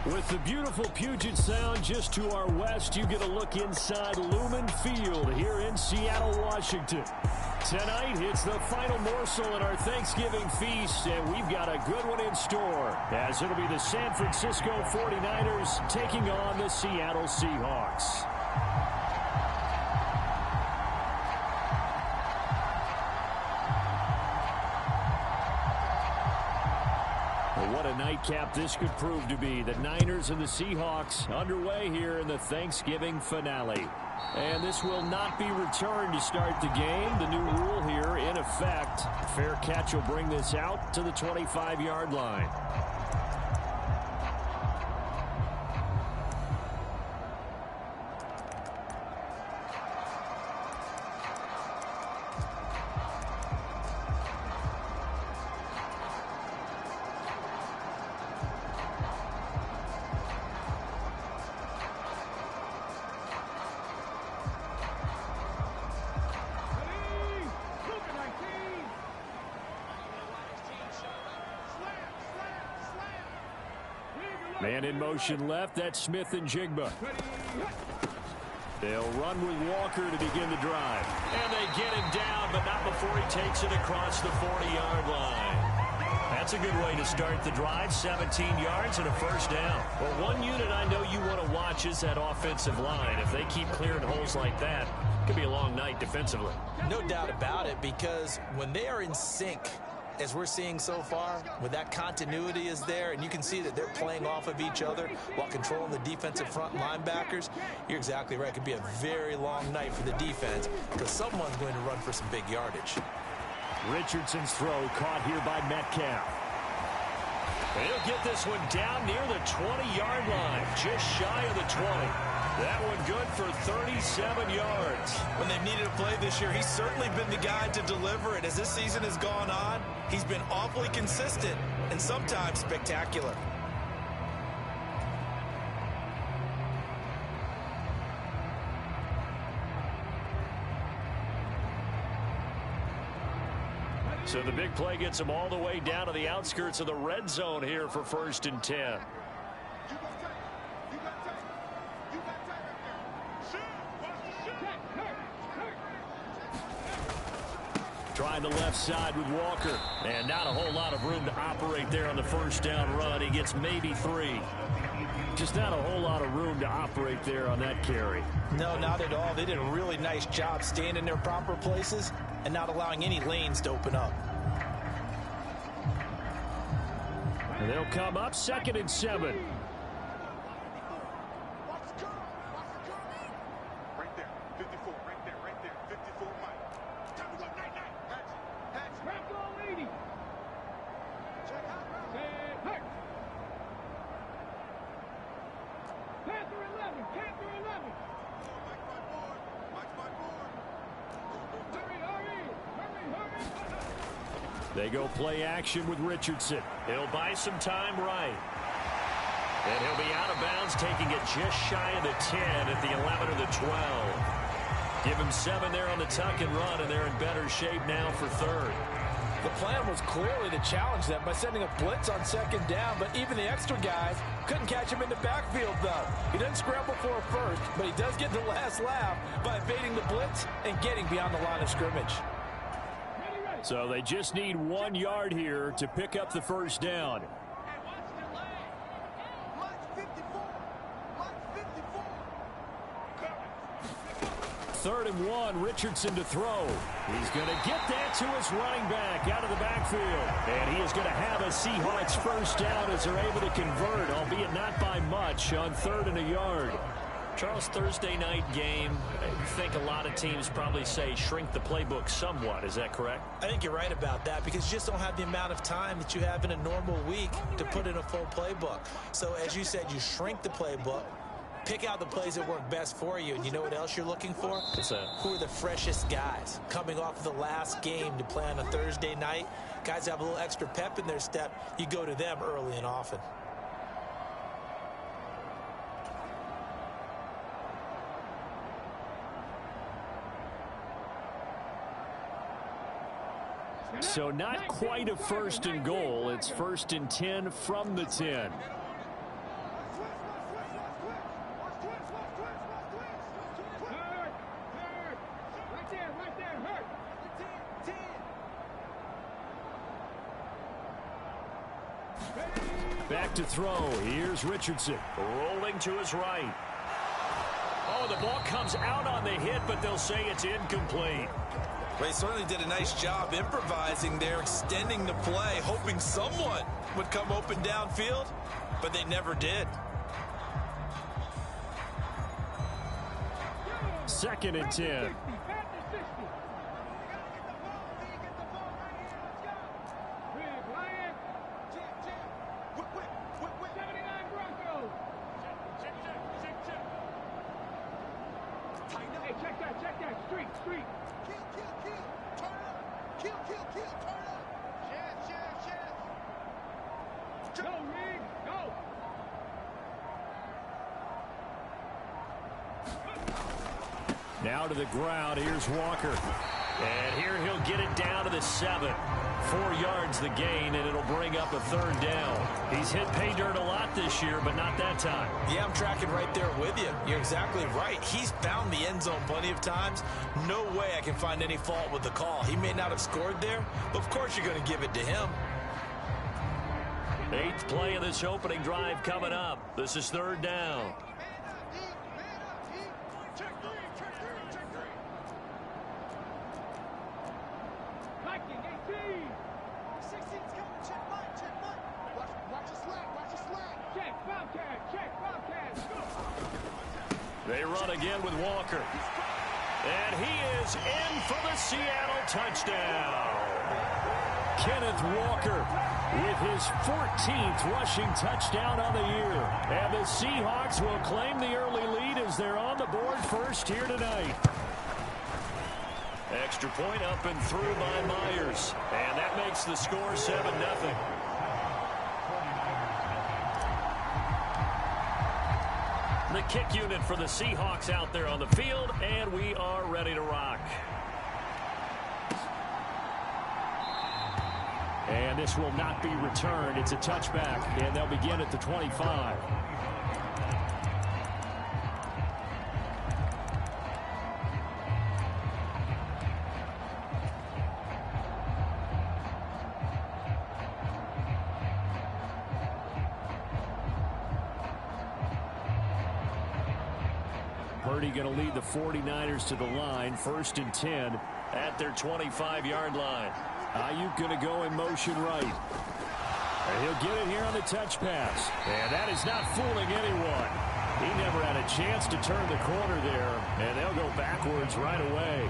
With the beautiful Puget Sound just to our west, you get a look inside Lumen Field here in Seattle, Washington. Tonight, it's the final morsel in our Thanksgiving feast, and we've got a good one in store, as it'll be the San Francisco 49ers taking on the Seattle Seahawks. What a nightcap this could prove to be. The Niners and the Seahawks underway here in the Thanksgiving finale. And this will not be returned to start the game. The new rule here in effect. Fair catch will bring this out to the 25-yard line. Man in motion left, that's Smith and Jigba. They'll run with Walker to begin the drive. And they get him down, but not before he takes it across the 40-yard line. That's a good way to start the drive, 17 yards and a first down. Well, one unit I know you want to watch is that offensive line. If they keep clearing holes like that, it could be a long night defensively. No doubt about it, because when they are in sync, as we're seeing so far, when that continuity is there and you can see that they're playing off of each other while controlling the defensive front linebackers, you're exactly right. It could be a very long night for the defense because someone's going to run for some big yardage. Richardson's throw caught here by Metcalf. He'll get this one down near the 20-yard line, just shy of the 20. That one good for 37 yards. When they've needed a play this year, he's certainly been the guy to deliver it. As this season has gone on, he's been awfully consistent and sometimes spectacular. So the big play gets him all the way down to the outskirts of the red zone here for 1st and 10. Trying the left side with Walker. And not a whole lot of room to operate there on the first down run. He gets maybe 3. Just not a whole lot of room to operate there on that carry. No, not at all. They did a really nice job staying in their proper places and not allowing any lanes to open up. And they'll come up 2nd and 7. They go play action with Richardson. He'll buy some time right. And he'll be out of bounds, taking it just shy of the 10 at the 11 or the 12. Give him 7 there on the tuck and run, and they're in better shape now for 3rd. The plan was clearly to challenge them by sending a blitz on 2nd down, but even the extra guys couldn't catch him in the backfield, though. He doesn't scramble for a first, but he does get the last laugh by evading the blitz and getting beyond the line of scrimmage. So they just need 1 yard here to pick up the first down. 3rd and 1, Richardson to throw. He's going to get that to his running back out of the backfield. And he is going to have a Seahawks first down as they're able to convert, albeit not by much, on 3rd and a yard. Charles, Thursday night game, you think a lot of teams probably say shrink the playbook somewhat. Is that correct? I think you're right about that because you just don't have the amount of time that you have in a normal week to put in a full playbook. So as you said, you shrink the playbook, pick out the plays that work best for you, and you know what else you're looking for? Who are the freshest guys coming off of the last game to play on a Thursday night? Guys have a little extra pep in their step. You go to them early and often. So not quite a 1st and goal. It's 1st and 10 from the 10. Back to throw. Here's Richardson. Rolling to his right. Oh, the ball comes out on the hit, but they'll say it's incomplete. Well, he certainly did a nice job improvising there, extending the play, hoping someone would come open downfield, but they never did. 2nd and 10. Now to the ground. Here's Walker. And here he'll get it down to the 7. 4 yards the gain, and it'll bring up a 3rd down. He's hit pay dirt a lot this year, but not that time. Yeah, I'm tracking right there with you. You're exactly right. He's found the end zone plenty of times. No way I can find any fault with the call. He may not have scored there, but of course you're going to give it to him. 8th play of this opening drive coming up. This is 3rd down. They run again with Walker. And he is in for the Seattle touchdown. Kenneth Walker with his 14th rushing touchdown on the year. And the Seahawks will claim the early lead as they're on the board first here tonight. Extra point up and through by Myers. And that makes the score 7-0. The kick unit for the Seahawks out there on the field, and we are ready to rock. And this will not be returned. It's a touchback, and they'll begin at the 25. Purdy going to lead the 49ers to the line. 1st and 10 at their 25-yard line. Ayuk going to go in motion right. And he'll get it here on the touch pass. And that is not fooling anyone. He never had a chance to turn the corner there. And they'll go backwards right away.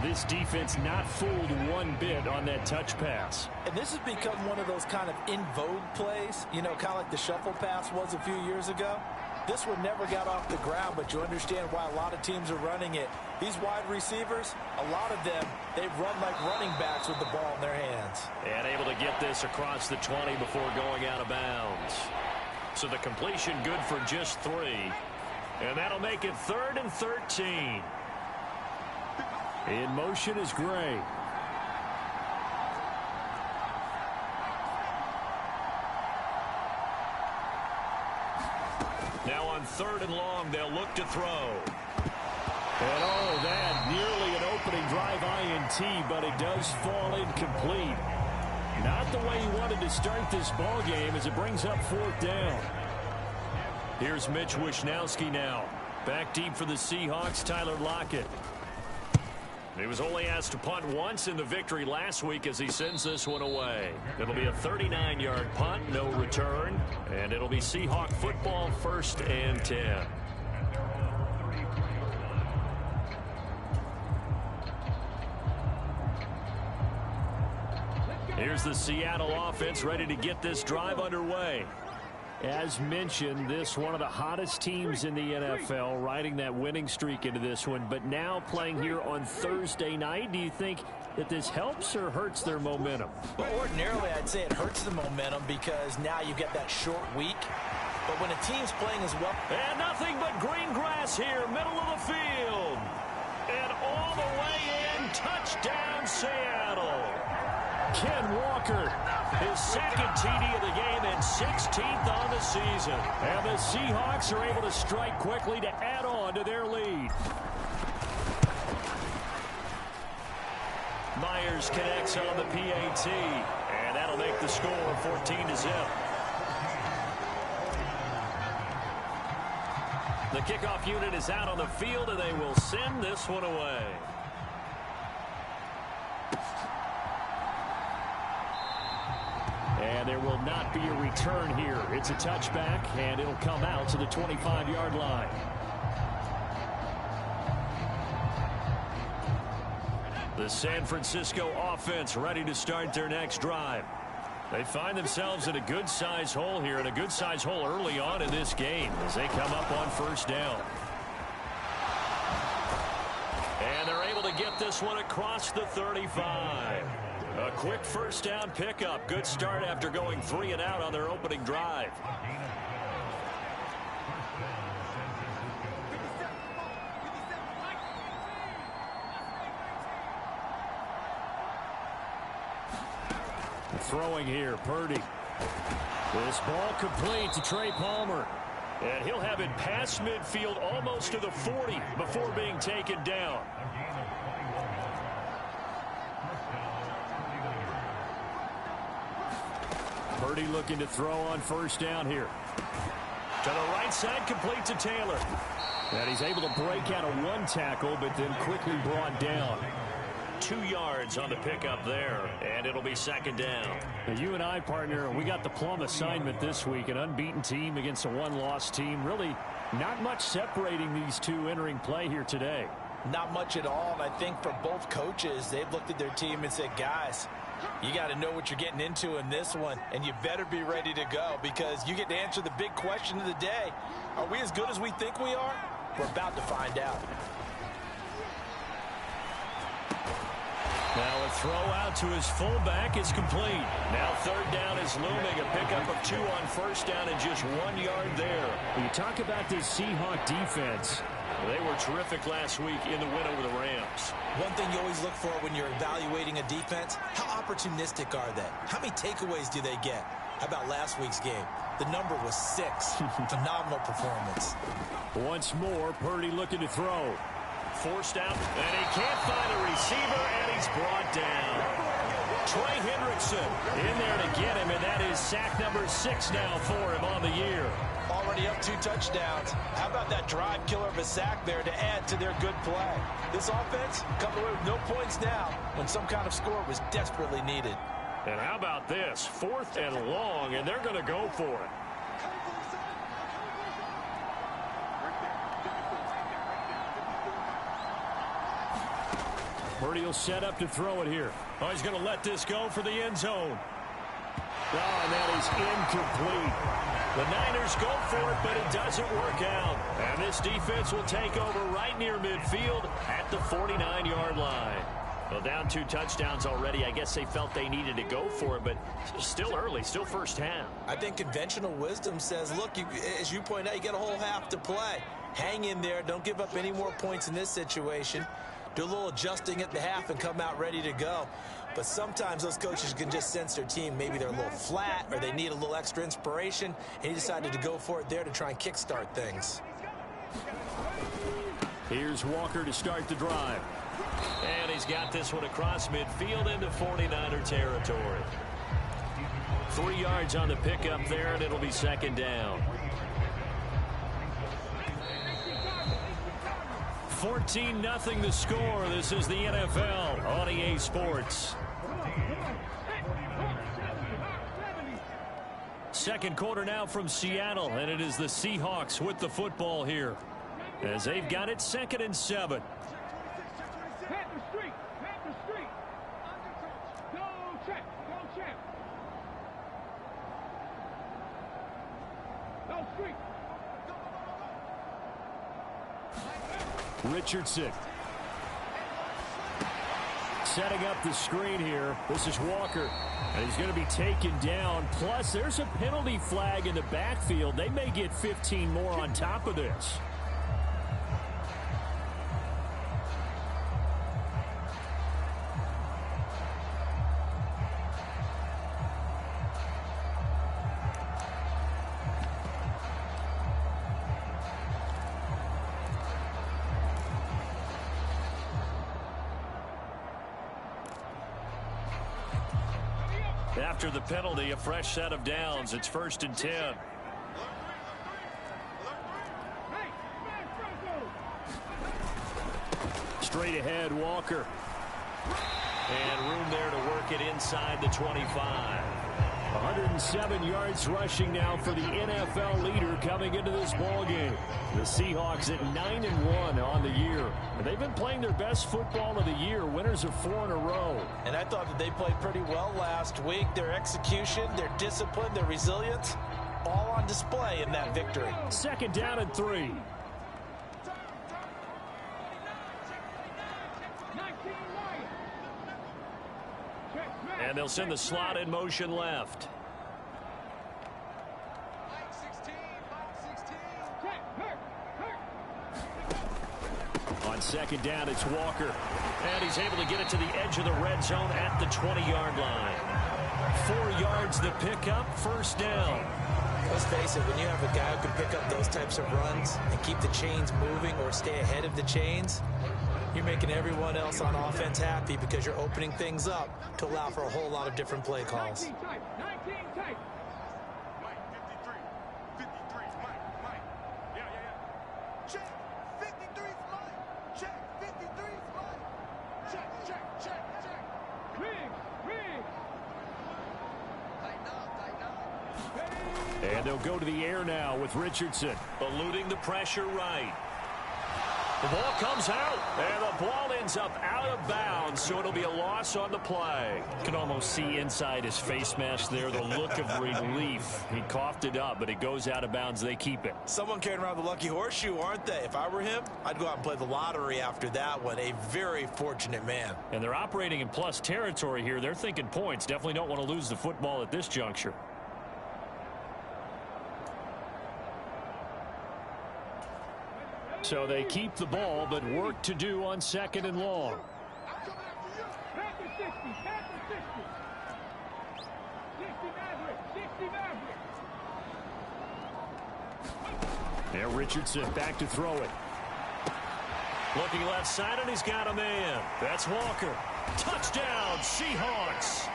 This defense not fooled one bit on that touch pass. And this has become one of those kind of in vogue plays, you know, kind of like the shuffle pass was a few years ago. This one never got off the ground, but you understand why a lot of teams are running it. These wide receivers, a lot of them, they run like running backs with the ball in their hands. And able to get this across the 20 before going out of bounds. So the completion good for just 3. And that'll make it 3rd and 13. In motion is Gray. Now on 3rd and long, they'll look to throw. And oh, that nearly an opening drive INT, but it does fall incomplete. Not the way he wanted to start this ball game as it brings up 4th down. Here's Mitch Wishnowsky now. Back deep for the Seahawks, Tyler Lockett. He was only asked to punt once in the victory last week as he sends this one away. It'll be a 39-yard punt, no return, and it'll be Seahawk football 1st and 10. Here's the Seattle offense ready to get this drive underway. As mentioned, this one of the hottest teams in the NFL, riding that winning streak into this one, but now playing here on Thursday night. Do you think that this helps or hurts their momentum? Well, ordinarily, I'd say it hurts the momentum because now you get that short week. But when a team's playing as well. And nothing but green grass here, middle of the field. And all the way in, touchdown Seattle. Ken Walker, his 2nd TD of the game and 16th on the season. And the Seahawks are able to strike quickly to add on to their lead. Myers connects on the PAT. And that'll make the score 14-0. The kickoff unit is out on the field, and they will send this one away. And there will not be a return here. It's a touchback, and it'll come out to the 25-yard line. The San Francisco offense ready to start their next drive. They find themselves in a good-sized hole here, and a good-sized hole early on in this game as they come up on first down. And they're able to get this one across the 35. A quick first down pickup. Good start after going 3 and out on their opening drive. Throwing here, Purdy. This ball complete to Trey Palmer. And he'll have it past midfield almost to the 40 before being taken down. Purdy looking to throw on first down here. To the right side, complete to Taylor. And he's able to break out of one tackle, but then quickly brought down. 2 yards on the pickup there, and it'll be second down. Now, you and I, partner, we got the plum assignment this week. An unbeaten team against a one-loss team. Really not much separating these two entering play here today. Not much at all, and I think for both coaches, they've looked at their team and said, guys, you got to know what you're getting into in this one, and you better be ready to go because you get to answer the big question of the day. Are we as good as we think we are? We're about to find out. Now a throw out to his fullback is complete. Now third down is looming. A pickup of 2 on first down and just 1 yard there. When you talk about this Seahawk defense, they were terrific last week in the win over the Rams. One thing you always look for when you're evaluating a defense, how opportunistic are they? How many takeaways do they get? How about last week's game? The number was 6. Phenomenal performance. Once more, Purdy looking to throw. Forced out, and he can't find a receiver, and he's brought down. Trey Hendrickson in there to get him, and that is sack number 6 now for him on the year. Already up 2 touchdowns. How about that drive killer of a sack there to add to their good play? This offense coming away with no points now when some kind of score was desperately needed. And how about this? 4th and long, and they're going to go for it. Purdy will set up to throw it here. Oh, he's going to let this go for the end zone. Oh, and that is incomplete. The Niners go for it, but it doesn't work out. And this defense will take over right near midfield at the 49-yard line. Well, down 2 touchdowns already. I guess they felt they needed to go for it, but still early, still first half. I think conventional wisdom says, look, as you point out, you got a whole half to play. Hang in there. Don't give up any more points in this situation. Do a little adjusting at the half and come out ready to go. But sometimes those coaches can just sense their team. Maybe they're a little flat or they need a little extra inspiration. And he decided to go for it there to try and kickstart things. Here's Walker to start the drive. And he's got this one across midfield into 49er territory. 3 yards on the pickup there, and it'll be second down. 14-0 the score. This is the NFL on EA Sports. Second quarter now from Seattle, and it is the Seahawks with the football here as they've got it 2nd and 7. Richardson setting up the screen here. This is Walker, and he's going to be taken down. Plus, there's a penalty flag in the backfield. They may get 15 more on top of this. After the penalty, a fresh set of downs. It's 1st and 10. Straight ahead, Walker. And room there to work it inside the 25. 107 yards rushing now for the NFL leader coming into this ballgame. The Seahawks at 9-1 on the year. And they've been playing their best football of the year, winners of 4 in a row. And I thought that they played pretty well last week. Their execution, their discipline, their resilience, all on display in that victory. 2nd down and 3. And they'll send the slot in motion left. On 2nd down, it's Walker. And he's able to get it to the edge of the red zone at the 20-yard line. 4 yards the pickup, 1st down. Let's face it, when you have a guy who can pick up those types of runs and keep the chains moving or stay ahead of the chains, you're making everyone else on offense happy because you're opening things up to allow for a whole lot of different play calls. 19 tight. Mike, 53. 53 is Mike. Mike. Yeah. Check. 53 is Mike. Check. 53 is Mike. Check. Rig. And they'll go to the air now with Richardson. Eluding the pressure right. The ball comes out, and the ball ends up out of bounds, so it'll be a loss on the play. You can almost see inside his face mask there the look of relief. He coughed it up, but it goes out of bounds. They keep it. Someone carrying around the lucky horseshoe, aren't they? If I were him, I'd go out and play the lottery after that one. A very fortunate man. And they're operating in plus territory here. They're thinking points. Definitely don't want to lose the football at this juncture. So they keep the ball, but work to do on 2nd and long. There, Richardson back to throw it. Looking left side, and he's got a man. That's Walker. Touchdown, Seahawks.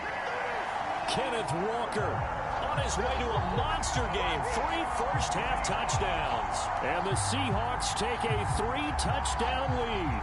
Kenneth Walker on his way to a monster game. 3 first-half touchdowns. And the Seahawks take a 3-touchdown lead.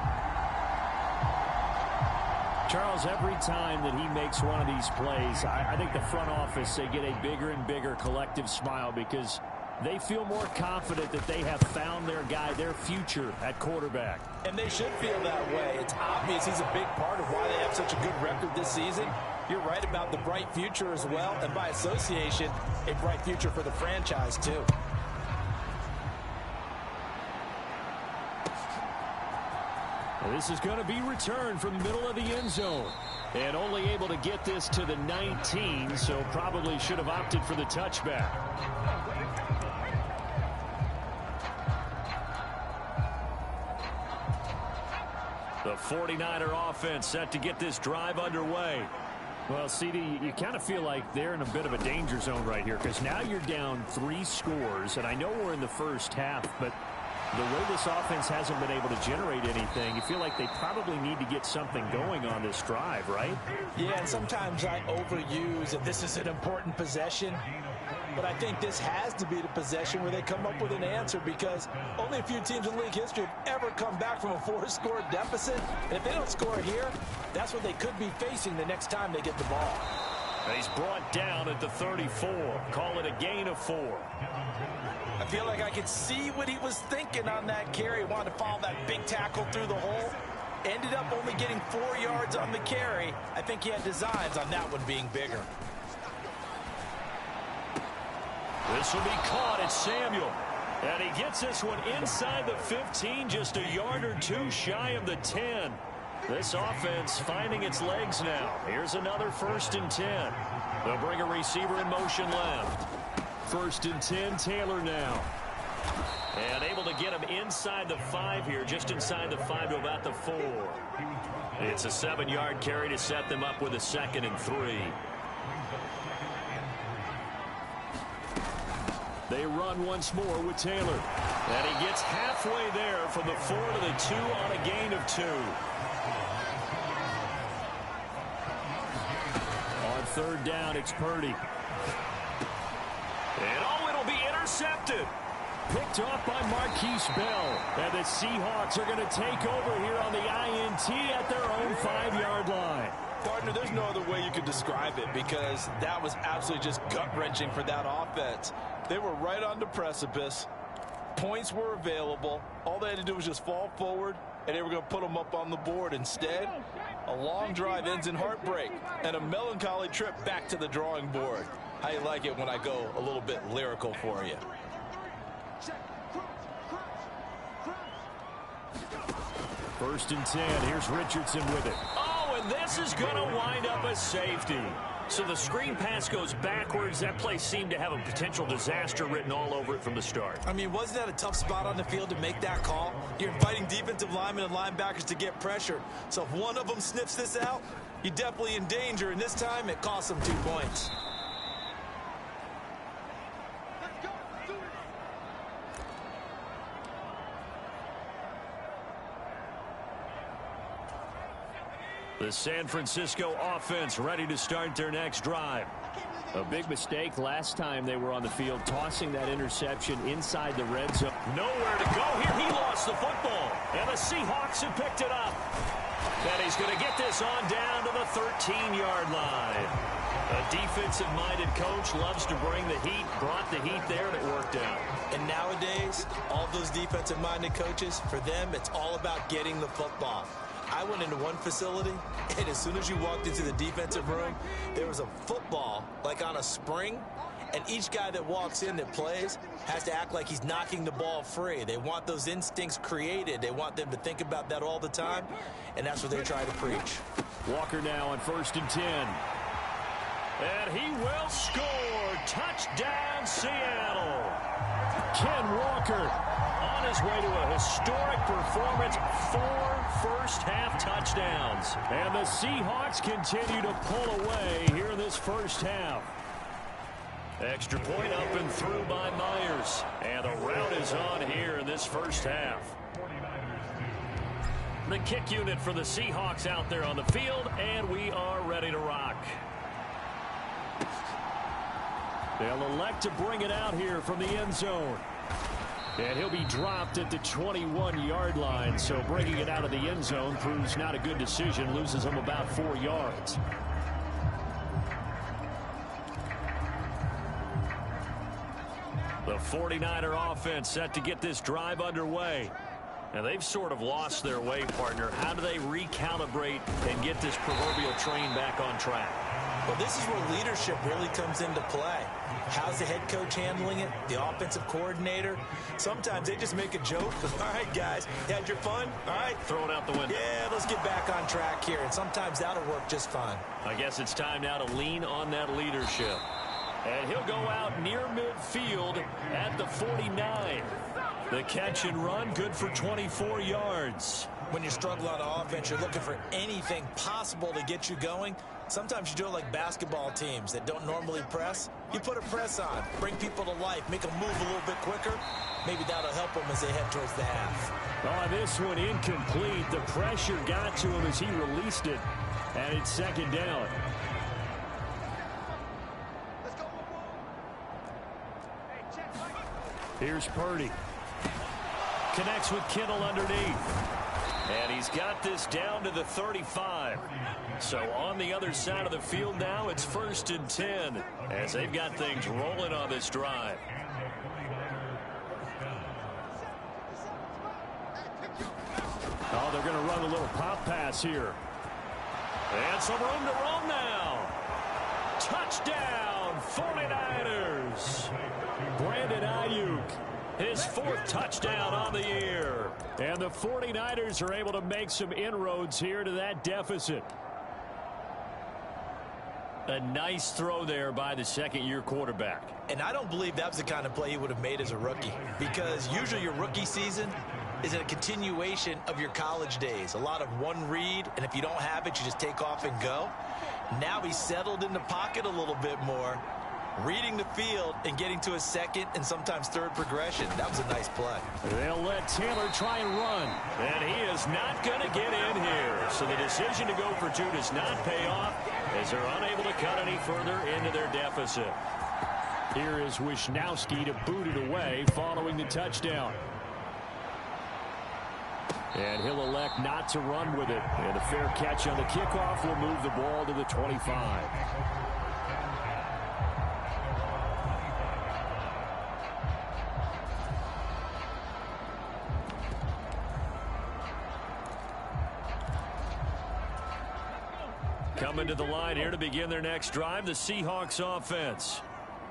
Charles, every time that he makes one of these plays, I think the front office, they get a bigger and bigger collective smile because they feel more confident that they have found their guy, their future at quarterback. And they should feel that way. It's obvious he's a big part of why they have such a good record this season. You're right about the bright future as well, and by association, a bright future for the franchise, too. This is going to be returned from the middle of the end zone. And only able to get this to the 19, so probably should have opted for the touchback. The 49er offense set to get this drive underway. Well, CD, you kind of feel like they're in a bit of a danger zone right here because now you're down 3 scores, and I know we're in the first half, but the way this offense hasn't been able to generate anything, you feel like they probably need to get something going on this drive, right? Yeah, and sometimes I overuse that this is an important possession. But I think this has to be the possession where they come up with an answer because only a few teams in league history have ever come back from a 4-score deficit. And if they don't score here, that's what they could be facing the next time they get the ball. And he's brought down at the 34. Call it a gain of 4. I feel like I could see what he was thinking on that carry. Wanted to follow that big tackle through the hole. Ended up only getting 4 yards on the carry. I think he had designs on that one being bigger. This will be caught. It's Samuel. And he gets this one inside the 15, just a yard or 2 shy of the 10. This offense finding its legs now. Here's another 1st and 10. They'll bring a receiver in motion left. 1st and 10, Taylor now. And able to get him inside the 5 here, just inside the 5 to about the 4. It's a 7-yard carry to set them up with a 2nd and 3. They run once more with Taylor. And he gets halfway there from the 4 to the 2 on a gain of 2. On third down. It's Purdy. And it'll be intercepted. Picked off by Marquise Bell. And the Seahawks are going to take over here on the INT at their own 5-yard line. Partner, there's no other way you could describe it because that was absolutely just gut-wrenching for that offense. They were right on the precipice. Points were available. All they had to do was just fall forward, and they were going to put them up on the board. Instead, a long drive ends in heartbreak and a melancholy trip back to the drawing board. How you like it when I go a little bit lyrical for you? First and 10. Here's Richardson with it. Oh, and this is going to wind up a safety. So the screen pass goes backwards. That play seemed to have a potential disaster written all over it from the start. I mean, wasn't that a tough spot on the field to make that call? You're inviting defensive linemen and linebackers to get pressure. So if one of them sniffs this out, you're definitely in danger. And this time, it cost them 2 points. The San Francisco offense ready to start their next drive. A big mistake last time they were on the field, tossing that interception inside the red zone. Nowhere to go here. He lost the football. And the Seahawks have picked it up. And he's going to get this on down to the 13-yard line. A defensive-minded coach loves to bring the heat, brought the heat there, and it worked out. And nowadays, all those defensive-minded coaches, for them, it's all about getting the football. I went into one facility, and as soon as you walked into the defensive room, there was a football, like on a spring, and each guy that walks in that plays has to act like he's knocking the ball free. They want those instincts created. They want them to think about that all the time, and that's what they try to preach. Walker now on 1st and 10. And he will score. Touchdown, Seattle. Ken Walker on his way to a historic performance. 4 first-half touchdowns. And the Seahawks continue to pull away here in this first half. Extra point up and through by Myers. And the route is on here in this first half. The kick unit for the Seahawks out there on the field, and we are ready to rock. They'll elect to bring it out here from the end zone. And he'll be dropped at the 21-yard line, so bringing it out of the end zone proves not a good decision, loses him about 4 yards. The 49er offense set to get this drive underway. Now, they've sort of lost their way, partner. How do they recalibrate and get this proverbial train back on track? Well, this is where leadership really comes into play. How's the head coach handling it? The offensive coordinator? Sometimes they just make a joke. All right, guys, you had your fun? All right. Throw it out the window. Yeah, let's get back on track here. And sometimes that'll work just fine. I guess it's time now to lean on that leadership. And he'll go out near midfield at the 49. The catch and run, good for 24 yards. When you struggle on offense, you're looking for anything possible to get you going. Sometimes you do it like basketball teams that don't normally press. You put a press on, bring people to life, make them move a little bit quicker. Maybe that'll help them as they head towards the half. On this one, incomplete. The pressure got to him as he released it. And it's 2nd down. Here's Purdy. Connects with Kittle underneath. And he's got this down to the 35. So on the other side of the field now, it's 1st and 10 as they've got things rolling on this drive. Oh, they're going to run a little pop pass here. And some room to roam now. Touchdown, 49ers. Brandon Ayuk, his 4th touchdown on the year. And the 49ers are able to make some inroads here to that deficit. A nice throw there by the 2nd-year quarterback. And I don't believe that was the kind of play he would have made as a rookie, because usually your rookie season is a continuation of your college days. A lot of one read, and if you don't have it, you just take off and go. Now he's settled in the pocket a little bit more, reading the field and getting to a 2nd and sometimes 3rd progression. That was a nice play. They'll let Taylor try and run, and he is not going to get in here. So the decision to go for 2 does not pay off. as they're unable to cut any further into their deficit. Here is Wisnowski to boot it away following the touchdown. And he'll elect not to run with it. And a fair catch on the kickoff will move the ball to the 25. Coming to the line here to begin their next drive, the Seahawks offense.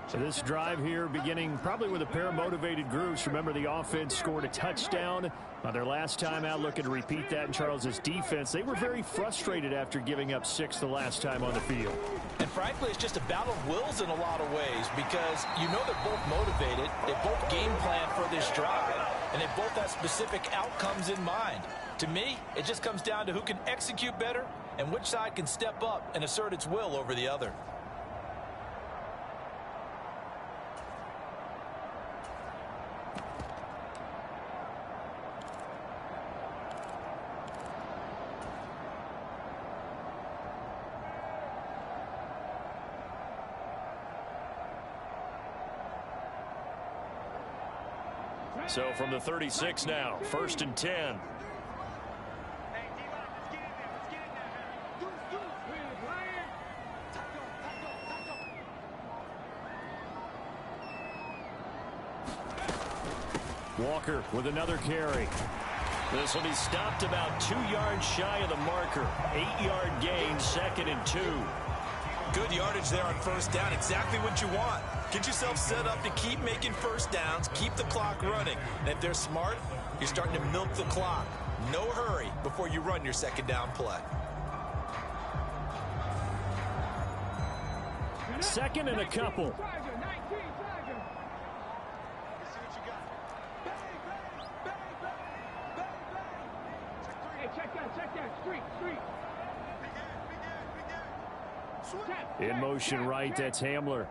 So this drive here beginning probably with a pair of motivated groups. Remember, the offense scored a touchdown on their last time out, looking to repeat that in Charles's defense. They were very frustrated after giving up 6 the last time on the field. And frankly, it's just a battle of wills in a lot of ways because you know they're both motivated. They both game plan for this drive, and they both have specific outcomes in mind. To me, it just comes down to who can execute better and which side can step up and assert its will over the other. So from the 36 now, 1st and 10. Walker with another carry. This will be stopped about 2 yards shy of the marker. 8-yard gain, 2nd and 2. Good yardage there on 1st down. Exactly what you want. Get yourself set up to keep making 1st downs, keep the clock running. And if they're smart, you're starting to milk the clock. No hurry before you run your 2nd down play. 2nd and a couple. In motion right, that's Hamler.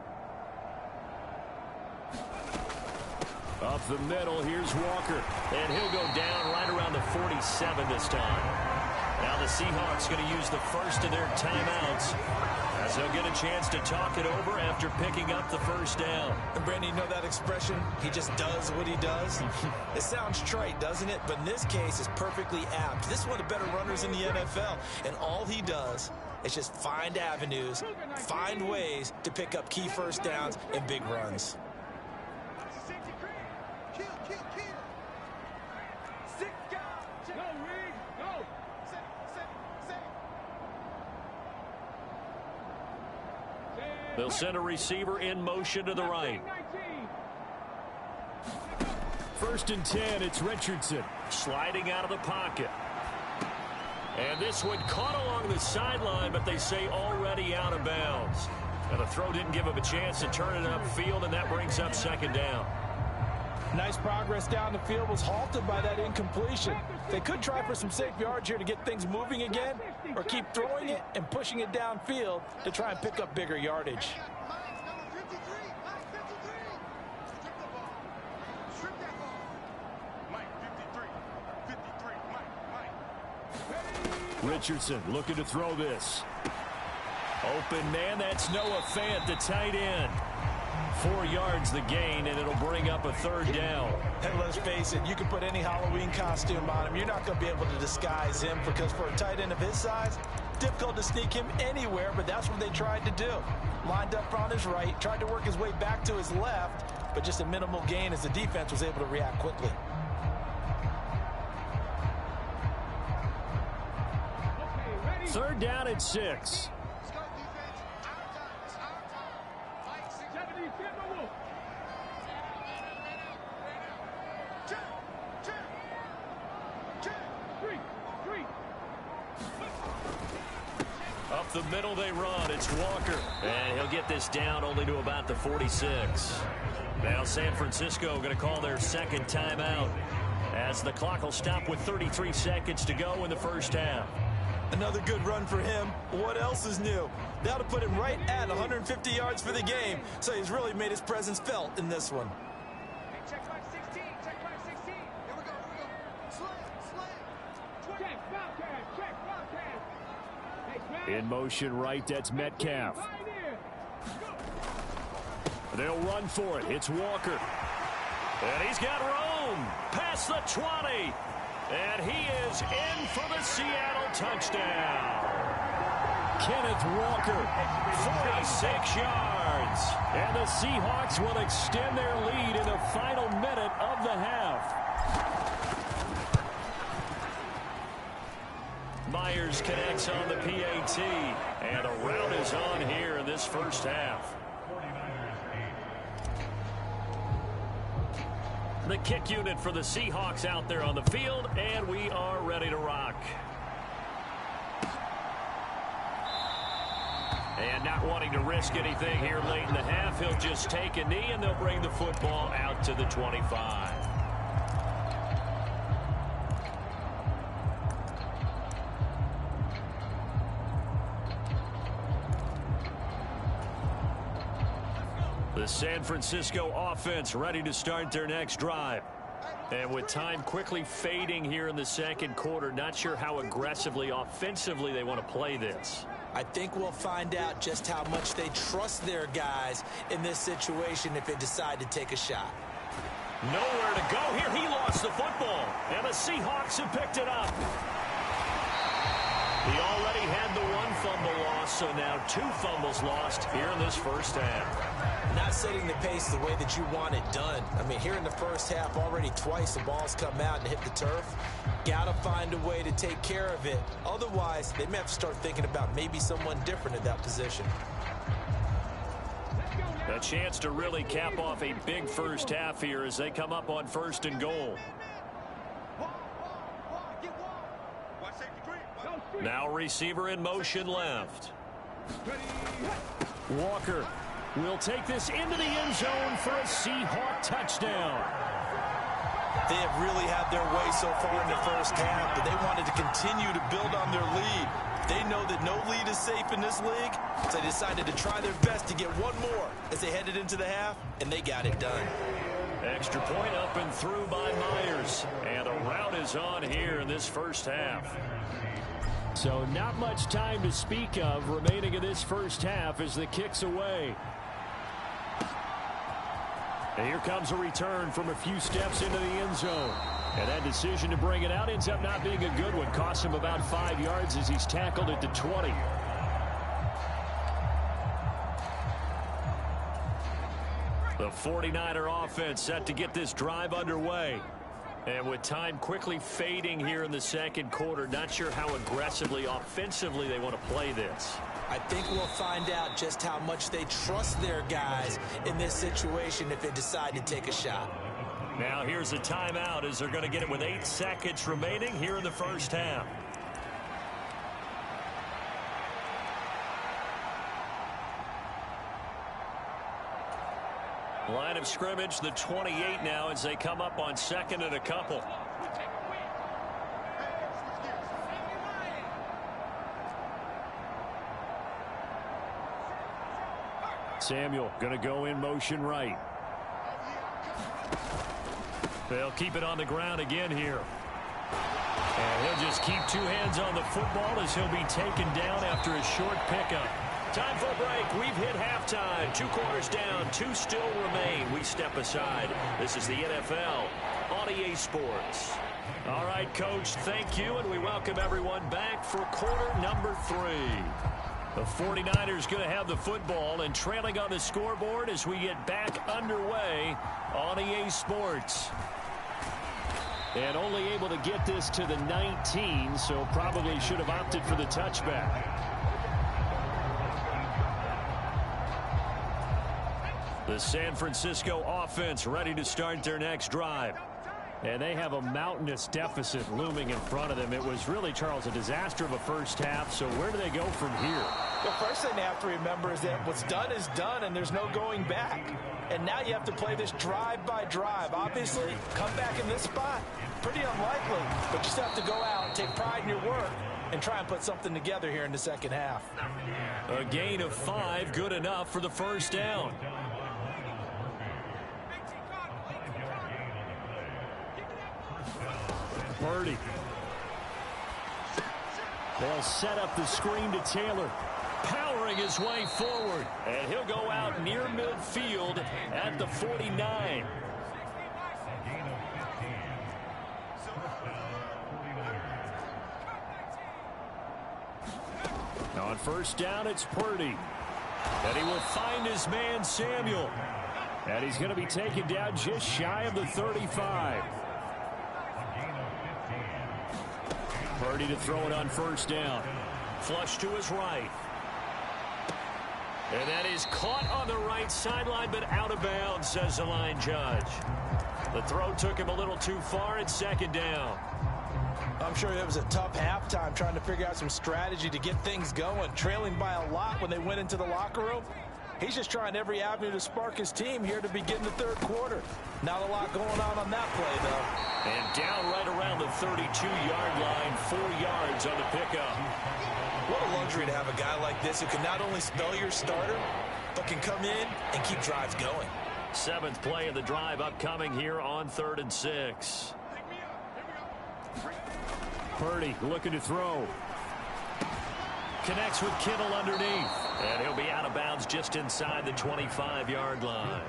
Up the middle, here's Walker. And he'll go down right around the 47 this time. Now the Seahawks going to use the first of their timeouts as they'll get a chance to talk it over after picking up the 1st down. And Brandon, you know that expression? He just does what he does. It sounds trite, doesn't it? But in this case, it's perfectly apt. This is one of the better runners in the NFL. And all he does is just find avenues, find ways to pick up key 1st downs and big runs. They'll send a receiver in motion to the right. 1st and 10, it's Richardson sliding out of the pocket. And this one caught along the sideline, but they say already out of bounds. And the throw didn't give him a chance to turn it upfield, and that brings up 2nd down. Nice progress down the field was halted by that incompletion. They could try for some safe yards here to get things moving again, or keep throwing it and pushing it downfield to try and pick up bigger yardage. Richardson looking to throw this. Open man, that's Noah Fant, the tight end. 4 yards the gain, and it'll bring up a 3rd down. And let's face it, you can put any Halloween costume on him. You're not going to be able to disguise him because for a tight end of his size, difficult to sneak him anywhere, but that's what they tried to do. Lined up on his right, tried to work his way back to his left, but just a minimal gain as the defense was able to react quickly. Third down at 6. Up the middle they run. It's Walker. And he'll get this down only to about the 46. Now San Francisco going to call their 2nd timeout as the clock will stop with 33 seconds to go in the 1st half. Another good run for him. What else is new? That'll put him right at 150 yards for the game. So he's really made his presence felt in this one. Check 516. Check 516. Here we go. Here we go. Slam. Slam. Check Wildcat. Check Wildcat. In motion right, that's Metcalf. They'll run for it. It's Walker. And he's got room. Past the 20. And he is in for the Seattle touchdown. Kenneth Walker, 46 yards. And the Seahawks will extend their lead in the final minute of the half. Myers connects on the PAT. And a rout is on here in this first half. The kick unit for the Seahawks out there on the field, and we are ready to rock. And not wanting to risk anything here late in the half, he'll just take a knee, and they'll bring the football out to the 25. The San Francisco offense ready to start their next drive. And with time quickly fading here in the second quarter, not sure how aggressively, offensively they want to play this. I think we'll find out just how much they trust their guys in this situation if they decide to take a shot. Nowhere to go here. He lost the football. And the Seahawks have picked it up. He already had the one fumble loss, so now 2 fumbles lost here in this first half. Not setting the pace the way that you want it done. I mean, here in the first half, already twice the ball's come out and hit the turf. Got to find a way to take care of it. Otherwise, they may have to start thinking about maybe someone different in that position. A chance to really cap off a big first half here as they come up on 1st and goal. Now receiver in motion left. Walker will take this into the end zone for a Seahawk touchdown. They have really had their way so far in the first half, but they wanted to continue to build on their lead. They know that no lead is safe in this league, so they decided to try their best to get one more as they headed into the half, and they got it done. Extra point up and through by Myers. And a rout is on here in this first half. So not much time to speak of remaining in this first half as the kick's away. And here comes a return from a few steps into the end zone. And that decision to bring it out ends up not being a good one. Costs him about 5 yards as he's tackled at the 20. The 49er offense set to get this drive underway. And with time quickly fading here in the second quarter, not sure how aggressively, offensively they want to play this. I think we'll find out just how much they trust their guys in this situation if they decide to take a shot. Now here's a timeout as they're going to get it with 8 seconds remaining here in the first half. Line of scrimmage, the 28 now as they come up on 2nd and a couple. Samuel going to go in motion right. They'll keep it on the ground again here. And he'll just keep 2 hands on the football as he'll be taken down after a short pickup. Time for a break. We've hit halftime. 2 quarters down. 2 still remain. We step aside. This is the NFL on EA Sports. All right, Coach, thank you, and we welcome everyone back for quarter number 3. The 49ers going to have the football and trailing on the scoreboard as we get back underway on EA Sports. And only able to get this to the 19, so probably should have opted for the touchback. The San Francisco offense ready to start their next drive. And they have a mountainous deficit looming in front of them. It was really, Charles, a disaster of a first half. So where do they go from here? The first thing they have to remember is that what's done is done and there's no going back. And now you have to play this drive by drive. Obviously, come back in this spot, pretty unlikely. But you still have to go out and take pride in your work and try and put something together here in the second half. A gain of 5, good enough for the first down. Purdy. They'll set up the screen to Taylor. Powering his way forward. And he'll go out near midfield at the 49. On first down, it's Purdy. And he will find his man, Samuel. And he's going to be taken down just shy of the 35. Purdy to throw it on first down. Flush to his right. And that is caught on the right sideline, but out of bounds, says the line judge. The throw took him a little too far at second down. I'm sure it was a tough halftime trying to figure out some strategy to get things going. Trailing by a lot when they went into the locker room. He's just trying every avenue to spark his team here to begin the third quarter. Not a lot going on that play, though. And down right around the 32-yard line, 4 yards on the pickup. What a luxury to have a guy like this who can not only spell your starter, but can come in and keep drives going. 7th play of the drive upcoming here on 3rd and 6. Purdy looking to throw. Connects with Kittle underneath. And he'll be out of bounds just inside the 25-yard line.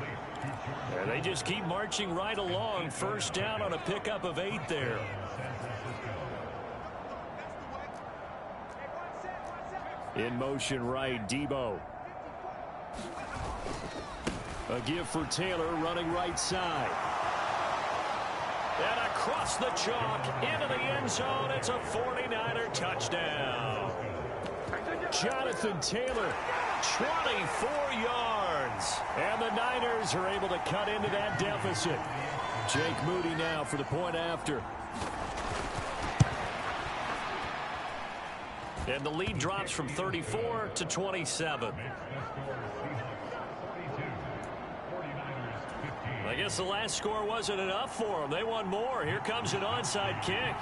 And they just keep marching right along. First down on a pickup of 8 there. In motion right, Debo. A give for Taylor running right side. And across the chalk into the end zone. It's a 49er touchdown. Jonathan Taylor, 24 yards. And the Niners are able to cut into that deficit. Jake Moody now for the point after. And the lead drops from 34 to 27. I guess the last score wasn't enough for them. They want more. Here comes an onside kick.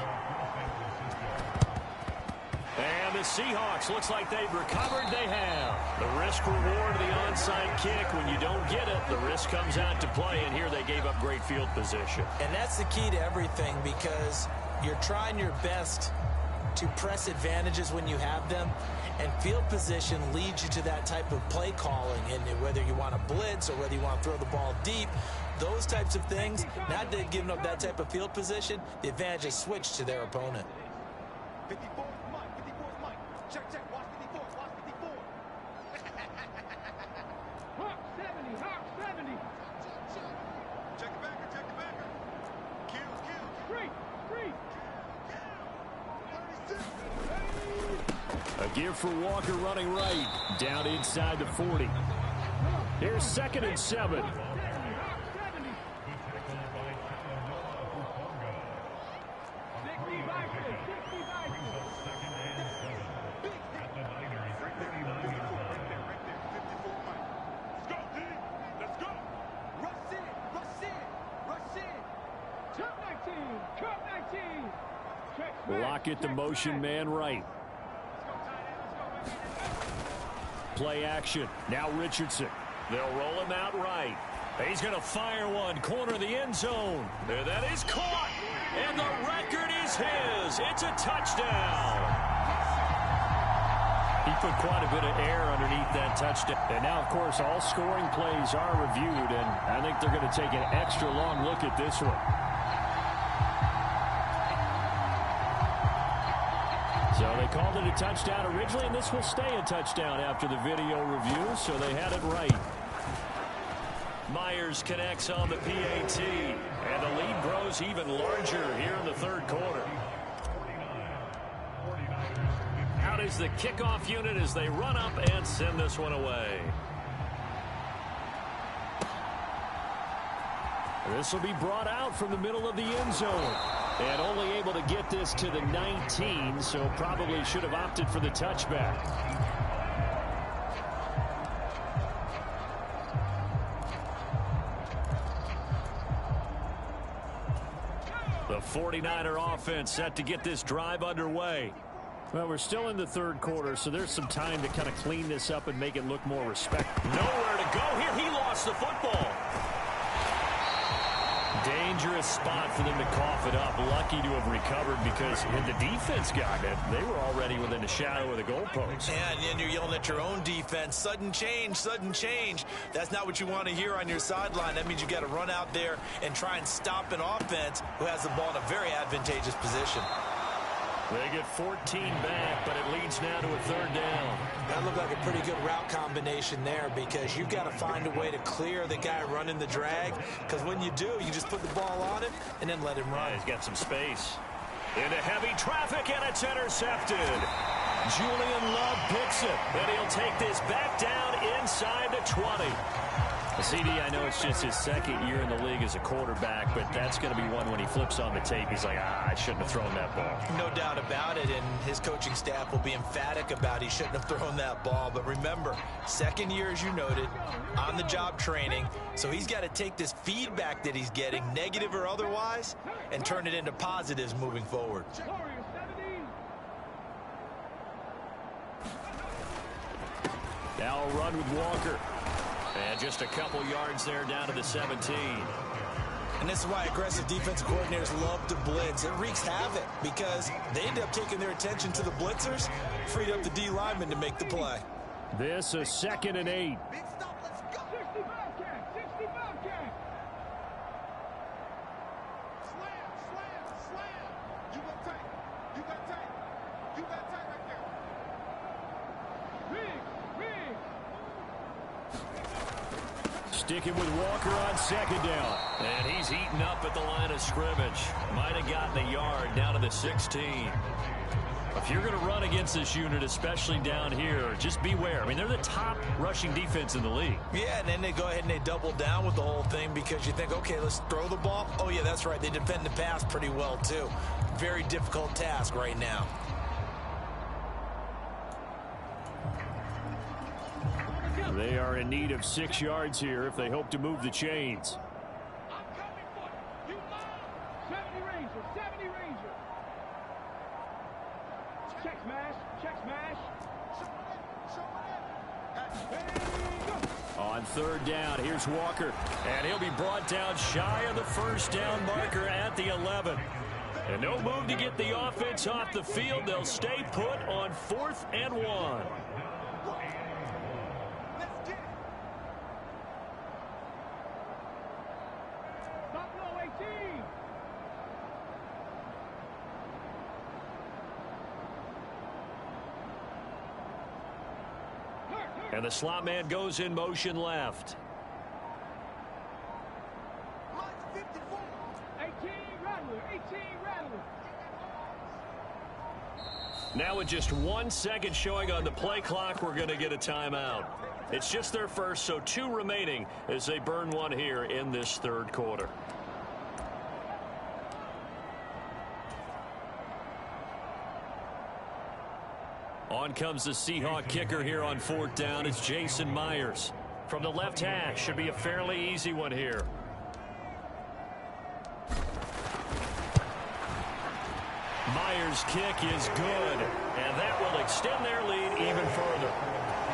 And the Seahawks, looks like they've recovered. They have. The risk reward of the onside kick. When you don't get it, the risk comes out to play. And here they gave up great field position. And that's the key to everything, because you're trying your best to press advantages when you have them. And field position leads you to that type of play calling. And whether you want to blitz or whether you want to throw the ball deep, those types of things, not that giving up that type of field position, the advantage is switched to their opponent. 54 is Mike. 54 is Mike. Check. Watch 54. Watch 54. Hawk 70. Hawk 70. Check the backer. Kill. Free. 36. A give for Walker running right. Down inside the 40. Here's 2nd and 7. Lockett, the motion man right. Play action. Now Richardson. They'll roll him out right. He's going to fire one. Corner of the end zone. There, that is caught. And the record is his. It's a touchdown. He put quite a bit of air underneath that touchdown. And now, of course, all scoring plays are reviewed. And I think they're going to take an extra long look at this one. So they called it a touchdown originally, and this will stay a touchdown after the video review, so they had it right. Myers connects on the PAT, and the lead grows even larger here in the third quarter. Out is the kickoff unit as they run up and send this one away. This will be brought out from the middle of the end zone. And only able to get this to the 19, so probably should have opted for the touchback. The 49er offense set to get this drive underway. Well, we're still in the third quarter, so there's some time to kind of clean this up and make it look more respectful. Nowhere to go here. He lost the football. Dangerous spot for them to cough it up. Lucky to have recovered because had the defense gotten it, they were already within the shadow of the goalpost. And you're yelling at your own defense. Sudden change, sudden change. That's not what you want to hear on your sideline. That means you got to run out there and try and stop an offense who has the ball in a very advantageous position. They get 14 back, but it leads now to a third down. That looked like a pretty good route combination there because you've got to find a way to clear the guy running the drag, because when you do, you just put the ball on him and then let him run. Yeah, he's got some space. Into heavy traffic, and it's intercepted. Julian Love picks it, and he'll take this back down inside the 20. CD, I know it's just his second year in the league as a quarterback, but that's going to be one when he flips on the tape, he's like, I shouldn't have thrown that ball. No doubt about it, and his coaching staff will be emphatic about he shouldn't have thrown that ball. But remember, second year, as you noted, on-the-job training, so he's got to take this feedback that he's getting, negative or otherwise, and turn it into positives moving forward. Now a run with Walker. And just a couple yards there down to the 17. And this is why aggressive defensive coordinators love to blitz. It wreaks havoc because they end up taking their attention to the blitzers, freed up the D lineman to make the play. This a 2nd and 8. Big stop, let's go. 65 count, 65 count. Slam, slam, slam. You got tight. You got tight. You got tight right there. Big, big. Sticking with Walker on 2nd down. And he's heating up at the line of scrimmage. Might have gotten a yard down to the 16. If you're going to run against this unit, especially down here, just beware. I mean, they're the top rushing defense in the league. Yeah, and then they go ahead and they double down with the whole thing because you think, okay, let's throw the ball. Oh, yeah, that's right. They defend the pass pretty well, too. Very difficult task right now. They are in need of 6 yards here if they hope to move the chains. I'm coming for you. You mine. 70 Ranger, 70 Ranger. Check smash, check smash. On 3rd down, here's Walker. And he'll be brought down shy of the 1st down marker at the 11. And no move to get the offense off the field. They'll stay put on 4th and 1. And the slot man goes in motion left. 18 Rattler, 18 Rattler. Now with just 1 second showing on the play clock, we're going to get a timeout. It's just their first, so 2 remaining as they burn one here in this 3rd quarter. On comes the Seahawk kicker here on 4th down. It's Jason Myers. From the left hash, should be a fairly easy one here. Myers' kick is good, and that will extend their lead even further.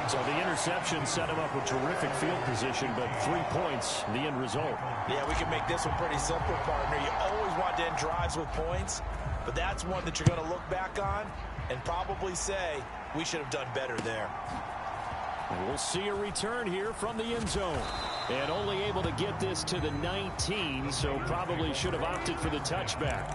So the interception set him up with terrific field position, but 3 points, the end result. Yeah, we can make this one pretty simple, partner. You always want to end drives with points, but that's one that you're going to look back on and probably say, we should have done better there. And we'll see a return here from the end zone. And only able to get this to the 19, so probably should have opted for the touchback.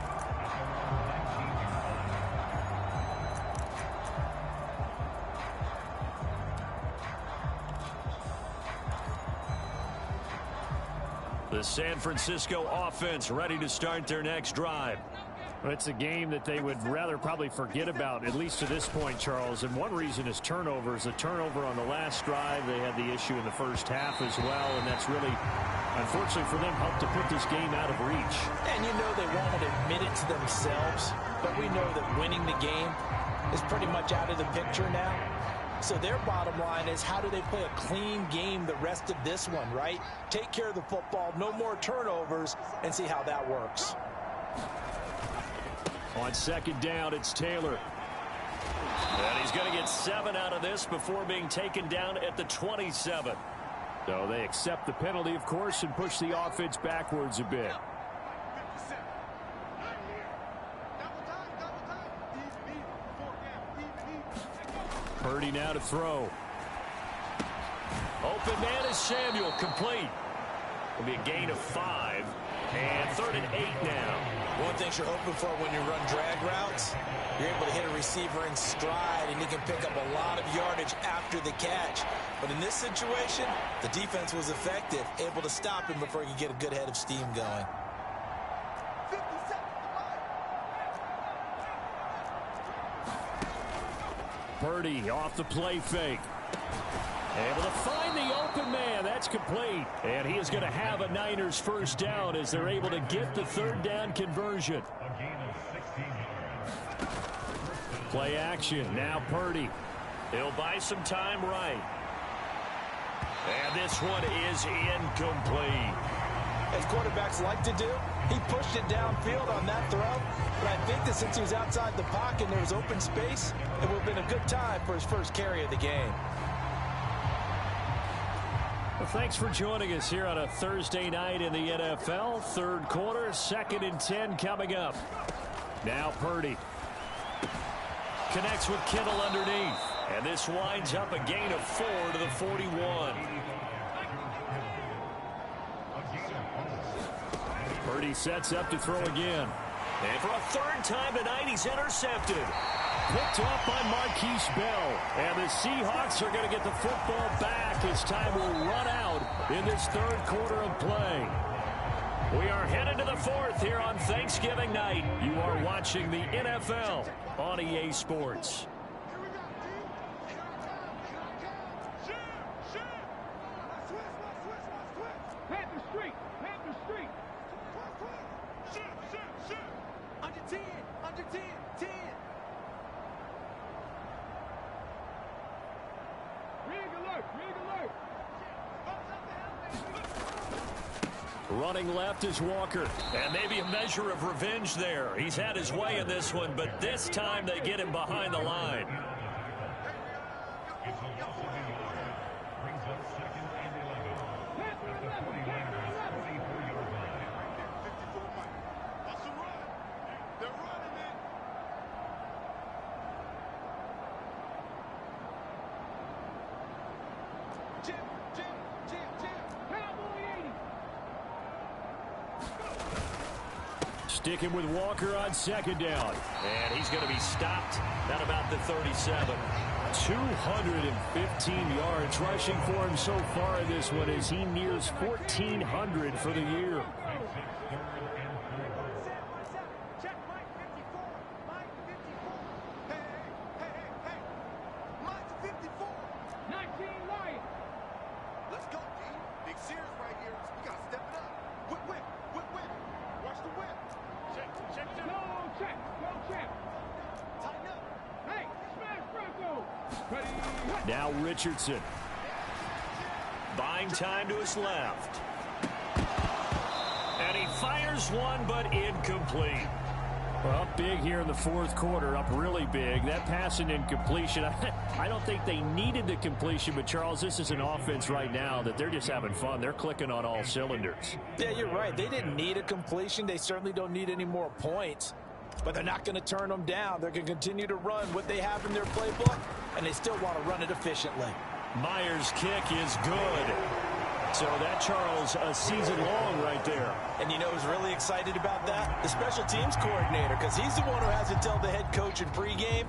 The San Francisco offense ready to start their next drive. Well, it's a game that they would rather probably forget about, at least to this point, Charles. And one reason is turnovers. A turnover on the last drive. They had the issue in the first half as well, and that's really, unfortunately for them, helped to put this game out of reach. And you know they won't admit it to themselves, but we know that winning the game is pretty much out of the picture now. So their bottom line is, how do they play a clean game the rest of this one, right? Take care of the football, no more turnovers, and see how that works. On 2nd down, it's Taylor. And he's going to get 7 out of this before being taken down at the 27. So they accept the penalty, of course, and push the offense backwards a bit. Purdy now to throw. Open man is Samuel, complete. It'll be a gain of 5. And 3rd and 8 now. One thing you're hoping for when you run drag routes, you're able to hit a receiver in stride, and he can pick up a lot of yardage after the catch. But in this situation, the defense was effective, able to stop him before he could get a good head of steam going. Purdy off the play fake. Able to find the open man. That's complete. And he is going to have a Niners first down as they're able to get the 3rd down conversion. Play action. Now Purdy. He'll buy some time right. And this one is incomplete. As quarterbacks like to do, he pushed it downfield on that throw. But I think that since he was outside the pocket and there was open space, it would have been a good time for his first carry of the game. Well, thanks for joining us here on a Thursday night in the NFL. 3rd quarter, 2nd and 10 coming up. Now Purdy connects with Kittle underneath. And this winds up a gain of 4 to the 41. Purdy sets up to throw again. And for a 3rd time tonight, he's intercepted. Picked off by Marquise Bell. And the Seahawks are going to get the football back as time will run out in this 3rd quarter of play. We are headed to the 4th here on Thanksgiving night. You are watching the NFL on EA Sports. Running left is Walker. And maybe a measure of revenge there. He's had his way in this one, but this time they get him behind the line. Sticking with Walker on 2nd down. And he's going to be stopped at about the 37. 215 yards rushing for him so far in this one as he nears 1,400 for the year. Now Richardson. Buying time to his left. And he fires one, but incomplete. Well, up big here in the 4th quarter, up really big. That pass and incompletion, I don't think they needed the completion, but Charles, this is an offense right now that they're just having fun. They're clicking on all cylinders. Yeah, you're right. They didn't need a completion. They certainly don't need any more points. But they're not going to turn them down. They're going to continue to run what they have in their playbook, and they still want to run it efficiently. Myers' kick is good. So that, Charles, a season long right there. And you know who's really excited about that? The special teams coordinator, because he's the one who has to tell the head coach in pregame,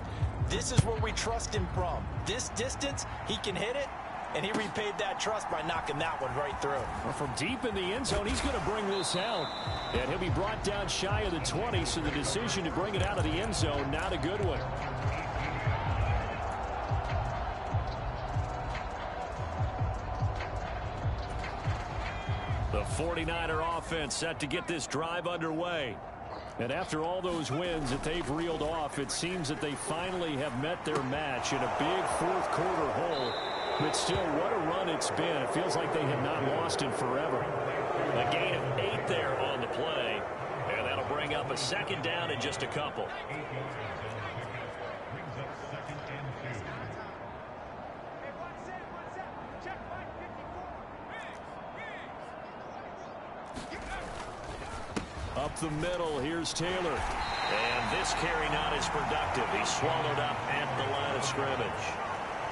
this is where we trust him from. This distance, he can hit it, and he repaid that trust by knocking that one right through. Well, from deep in the end zone, he's going to bring this out. And he'll be brought down shy of the 20, so the decision to bring it out of the end zone, not a good one. The 49er offense set to get this drive underway. And after all those wins that they've reeled off, it seems that they finally have met their match in a big 4th quarter hole. But still, what a run it's been. It feels like they have not lost in forever. A gain of 8 there on the play. And that'll bring up a 2nd down in just a couple. Up the middle, here's Taylor. And this carry not as productive. He's swallowed up at the line of scrimmage.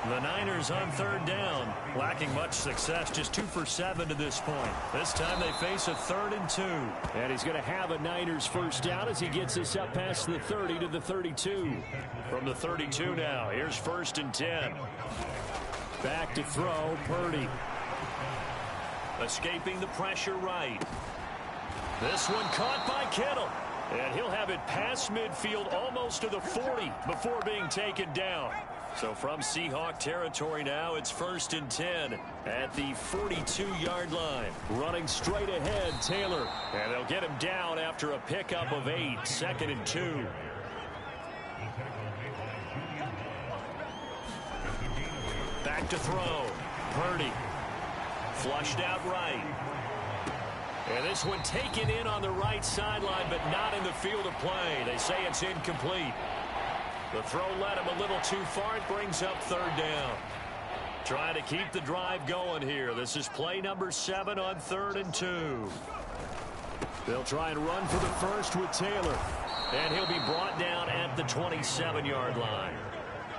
The Niners on third down, lacking much success, just 2 for 7 to this point. This time they face a 3rd and 2. And he's going to have a Niners first down as he gets us up past the 30 to the 32. From the 32 now, here's 1st and 10. Back to throw, Purdy. Escaping the pressure right. This one caught by Kittle. And he'll have it past midfield almost to the 40 before being taken down. So from Seahawk territory now, it's 1st and 10 at the 42-yard line. Running straight ahead, Taylor. And they'll get him down after a pickup of 8, 2nd and 2. Back to throw. Purdy. Flushed out right. And this one taken in on the right sideline, but not in the field of play. They say it's incomplete. The throw led him a little too far. It brings up 3rd down. Trying to keep the drive going here. This is play number 7 on 3rd and 2. They'll try and run for the first with Taylor. And he'll be brought down at the 27-yard line.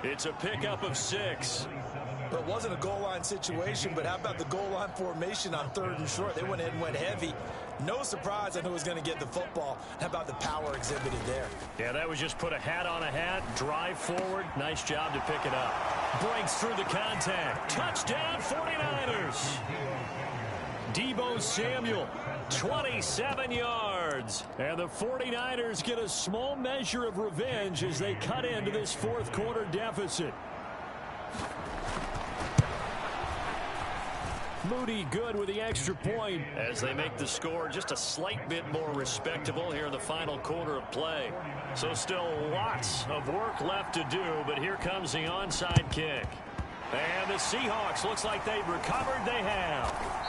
It's a pickup of 6. It wasn't a goal line situation, but how about the goal line formation on 3rd and short? They went ahead and went heavy. No surprise on who was going to get the football. How about the power exhibited there? Yeah, that was just put a hat on a hat, drive forward. Nice job to pick it up. Breaks through the contact. Touchdown, 49ers. Deebo Samuel, 27 yards. And the 49ers get a small measure of revenge as they cut into this 4th quarter deficit. Moody good with the extra point. As they make the score just a slight bit more respectable here in the final quarter of play. So still lots of work left to do, but here comes the onside kick. And the Seahawks, looks like they've recovered. They have.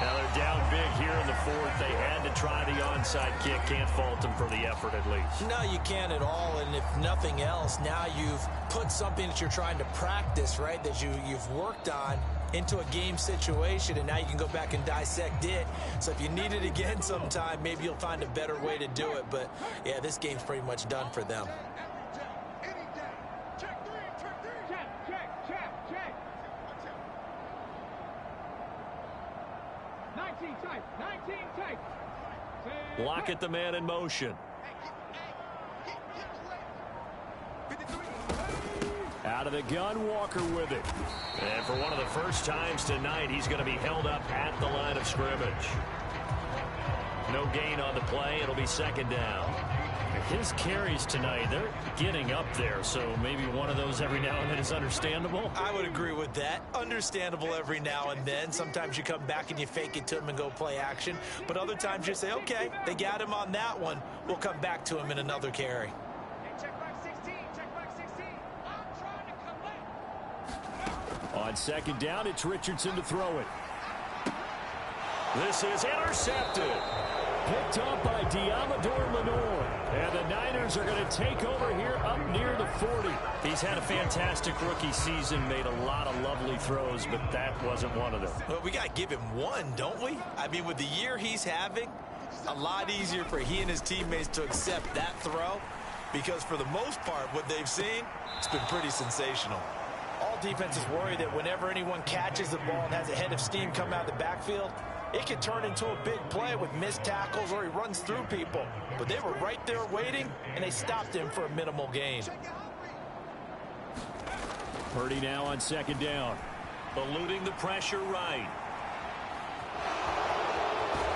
Now they're down big here in the 4th. They had to try the onside kick. Can't fault them for the effort at least. No, you can't at all. And if nothing else, now you've put something that you're trying to practice, right, that you've worked on into a game situation, and now you can go back and dissect it. So if you need it again sometime, maybe you'll find a better way to do it. But, yeah, this game's pretty much done for them. Lock at the man in motion. Out of the gun, Walker with it. And for one of the first times tonight, he's going to be held up at the line of scrimmage. No gain on the play. It'll be 2nd down. His carries tonight, they're getting up there, so maybe one of those every now and then is understandable. I would agree with that. Understandable every now and then. Sometimes you come back and you fake it to him and go play action. But other times you say, okay, they got him on that one. We'll come back to him in another carry. On 2nd down, it's Richardson to throw it. This is intercepted. Picked up by Diamador Lenore. And the Niners are going to take over here up near the 40. He's had a fantastic rookie season, made a lot of lovely throws, but that wasn't one of them. Well, we got to give him one, don't we? I mean, with the year he's having, a lot easier for he and his teammates to accept that throw, because for the most part, what they've seen, it's been pretty sensational. All defenses worry that whenever anyone catches the ball and has a head of steam come out of the backfield, it can turn into a big play with missed tackles or he runs through people. But they were right there waiting, and they stopped him for a minimal gain. Purdy now on 2nd down. Eluding the pressure right.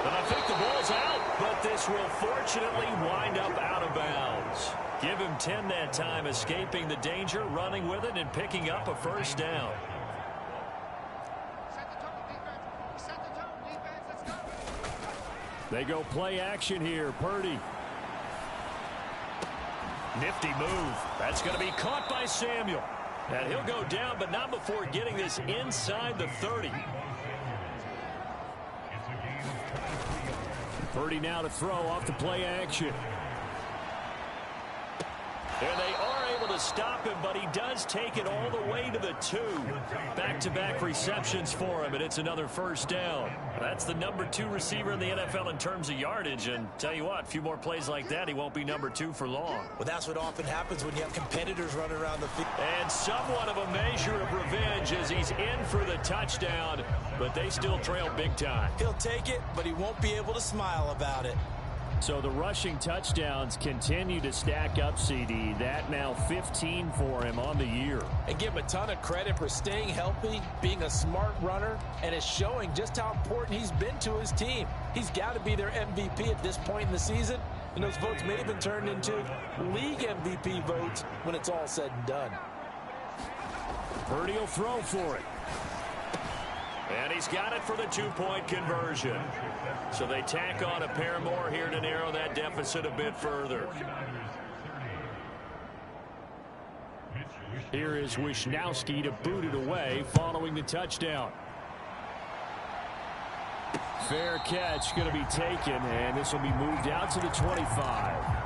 And I think the ball's out, but this will fortunately wind up out of bounds. Give him 10 that time, escaping the danger, running with it, and picking up a 1st down. They go play action here. Purdy. Nifty move. That's going to be caught by Samuel. And he'll go down, but not before getting this inside the 30. Purdy now to throw off the play action. And they are able to to stop him, but he does take it all the way to the 2. Back-to-back receptions for him, and it's another first down. That's the number 2 receiver in the NFL in terms of yardage, and tell you what, a few more plays like that, he won't be number 2 for long. Well, that's what often happens when you have competitors running around the field. And somewhat of a measure of revenge as he's in for the touchdown, but they still trail big time. He'll take it, but he won't be able to smile about it. So the rushing touchdowns continue to stack up, CD. That now 15 for him on the year. And give him a ton of credit for staying healthy, being a smart runner, and it's showing just how important he's been to his team. He's got to be their MVP at this point in the season, and those votes may have been turned into league MVP votes when it's all said and done. Purdy will throw for it. And he's got it for the 2-point conversion. So they tack on a pair more here to narrow that deficit a bit further. Here is Wisnowski to boot it away following the touchdown. Fair catch going to be taken, and this will be moved out to the 25.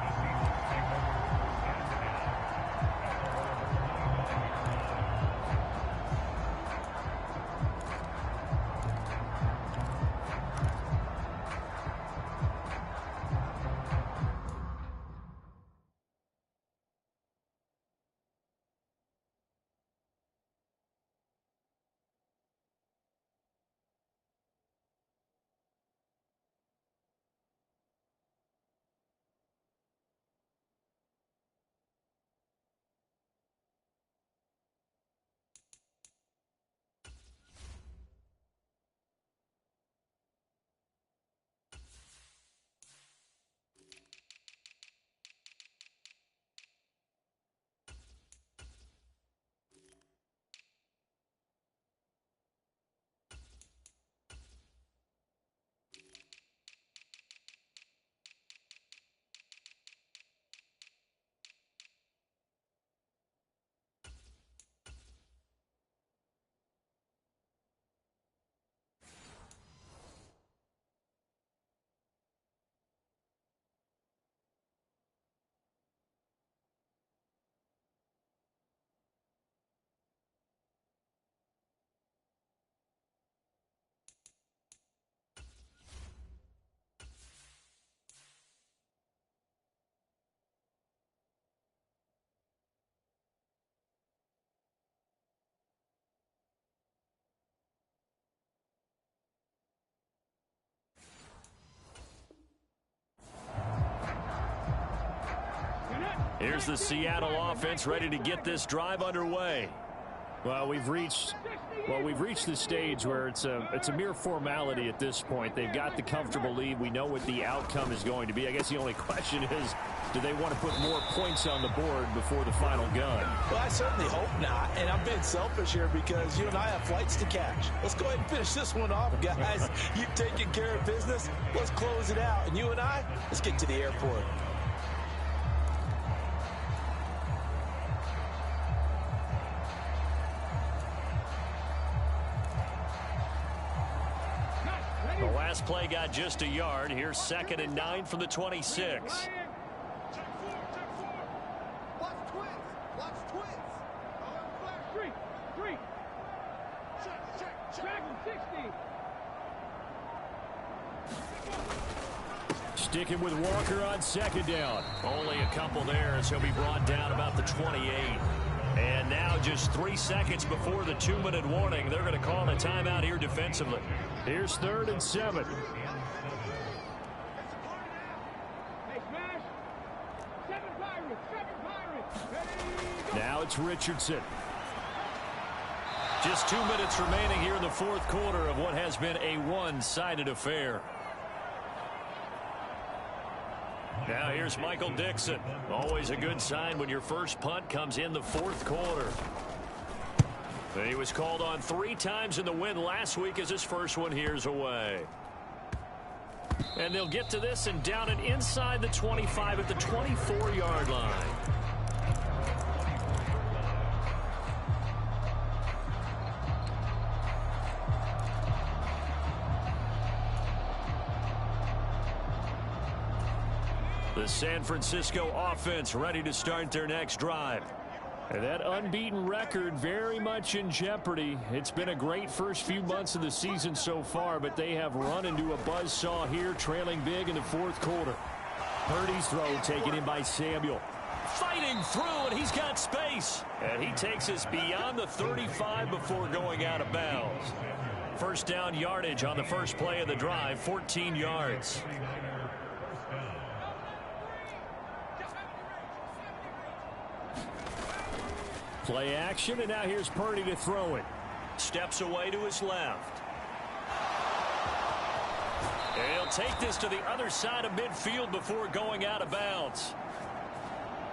Here's the Seattle offense ready to get this drive underway. Well, we've reached the stage where it's a mere formality at this point. They've got the comfortable lead. We know what the outcome is going to be. I guess the only question is, do they want to put more points on the board before the final gun? Well, I certainly hope not, and I'm being selfish here because you and I have flights to catch. Let's go ahead and finish this one off, guys. You've taken care of business. Let's close it out, and you and I, let's get to the airport. The last play got just a yard. Here's 2nd and 9 from the 26. Sticking with Walker on 2nd down. Only a couple there as he'll be brought down about the 28. And now just 3 seconds before the 2-minute warning, they're going to call a timeout here defensively. Here's 3rd and 7. Now it's Richardson. Just 2 minutes remaining here in the 4th quarter of what has been a one-sided affair. Now here's Michael Dixon. Always a good sign when your first punt comes in the 4th quarter. He was called on 3 times in the win last week as his first one here's away. And they'll get to this and down it inside the 25 at the 24-yard line. The San Francisco offense ready to start their next drive. And that unbeaten record very much in jeopardy. It's been a great first few months of the season so far, but they have run into a buzzsaw here, trailing big in the fourth quarter. Purdy's throw taken in by Samuel. Fighting through, and he's got space. And he takes us beyond the 35 before going out of bounds. First down yardage on the first play of the drive, 14 yards. Play action, and now here's Purdy to throw it. Steps away to his left. And he'll take this to the other side of midfield before going out of bounds.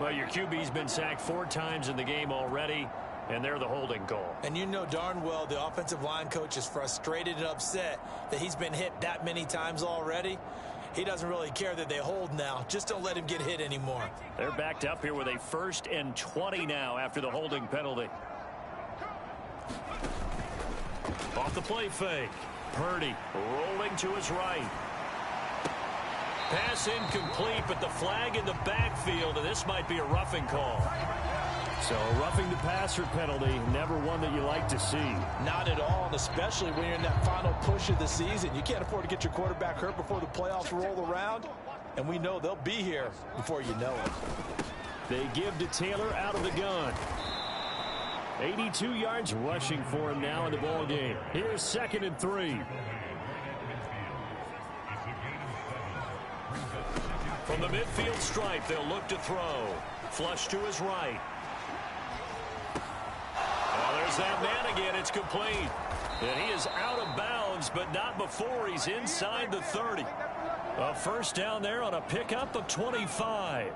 Well, your QB's been sacked 4 times in the game already, and they're the holding call. And you know darn well the offensive line coach is frustrated and upset that he's been hit that many times already. He doesn't really care that they hold now. Just don't let him get hit anymore. They're backed up here with a 1st and 20 now after the holding penalty. Off the play fake. Purdy rolling to his right. Pass incomplete, but the flag in the backfield, and this might be a roughing call. So a roughing the passer penalty, never one that you like to see. Not at all, and especially when you're in that final push of the season. You can't afford to get your quarterback hurt before the playoffs roll around, and we know they'll be here before you know it. They give to Taylor out of the gun. 82 yards rushing for him now in the ball game. Here's 2nd and 3. From the midfield stripe, they'll look to throw. Flush to his right. There's that man again. It's complete. And he is out of bounds, but not before he's inside the 30. A first down there on a pickup of 25.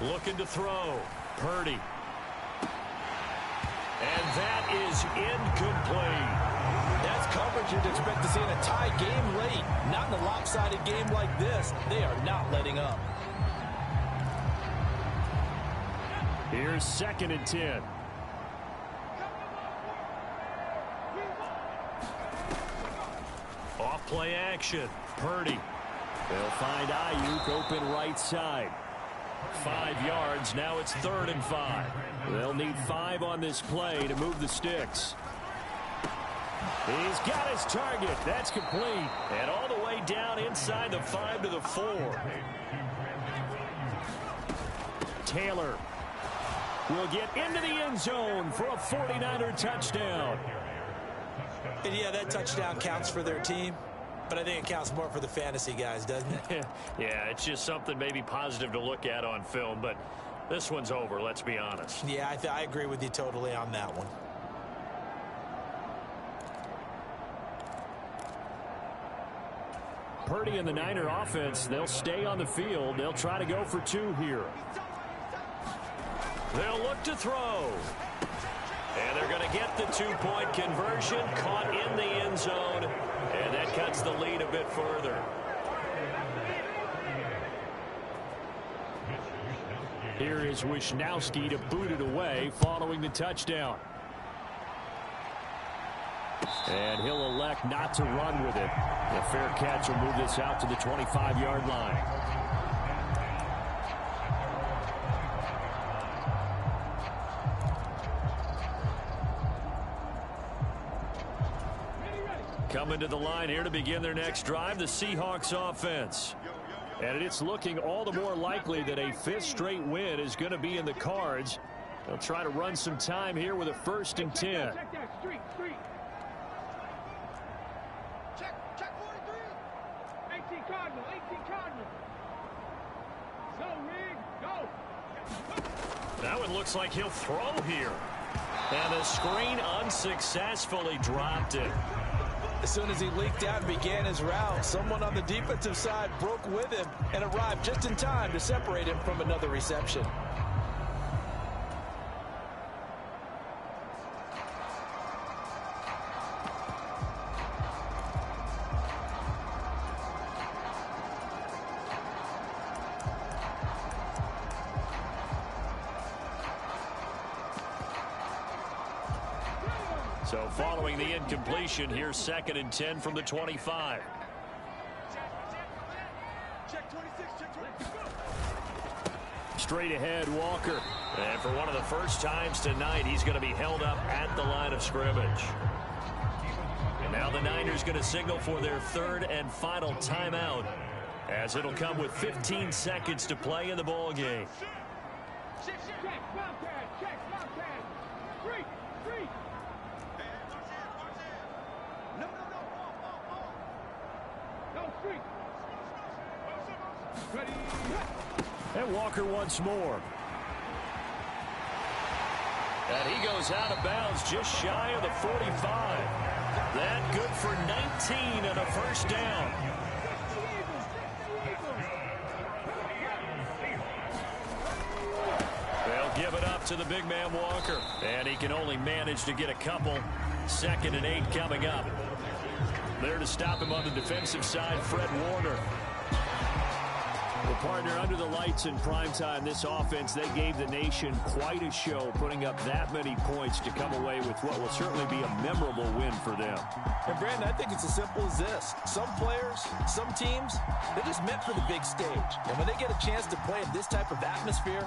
Looking to throw. Purdy. And that is incomplete. That's coverage you'd expect to see in a tie game late. Not in a lopsided game like this. They are not letting up. Here's 2nd and 10. Off play action. Purdy. They'll find Ayuk open right side. 5 yards. Now it's 3rd and 5. They'll need 5 on this play to move the sticks. He's got his target. That's complete. And all the way down inside the 5 to the 4. Taylor will get into the end zone for a 49er touchdown. And yeah, that touchdown counts for their team, but I think it counts more for the fantasy guys, doesn't it? Yeah, it's just something maybe positive to look at on film, but this one's over, let's be honest. Yeah, I agree with you totally on that one. Purdy and the Niner offense, they'll stay on the field. They'll try to go for 2 here. They'll look to throw. And they're going to get the 2-point conversion, caught in the end zone, and that cuts the lead a bit further. Here is Wisnowski to boot it away following the touchdown. And he'll elect not to run with it. A fair catch will move this out to the 25-yard line. Coming to the line here to begin their next drive, the Seahawks offense. And it's looking all the more likely that a 5th straight win is going to be in the cards. They'll try to run some time here with a 1st and 10. Check that, street. Check 43. 18 Cardinal. Go, Rig, go. That one looks like he'll throw here. And the screen unsuccessfully dropped it. As soon as he leaked out and began his route, someone on the defensive side broke with him and arrived just in time to separate him from another reception. So following the incompletion, here's 2nd and 10 from the 25. Check 26, check 26. Straight ahead, Walker. And for one of the first times tonight, he's going to be held up at the line of scrimmage. And now the Niners going to signal for their third and final timeout, as it'll come with 15 seconds to play in the ball game. Check, Wildcat, check, Wildcat. Free. Hey, watch in. No, ball. No, free. Ready. And Walker once more. And he goes out of bounds just shy of the 45. That good for 19 and a first down. They'll give it up to the big man Walker. And he can only manage to get a couple. 2nd and 8 coming up. There to stop him on the defensive side, Fred Warner. Well, partner, under the lights in primetime, this offense, they gave the nation quite a show, putting up that many points to come away with what will certainly be a memorable win for them. And, Brandon, I think it's as simple as this. Some players, some teams, they're just meant for the big stage. And when they get a chance to play in this type of atmosphere,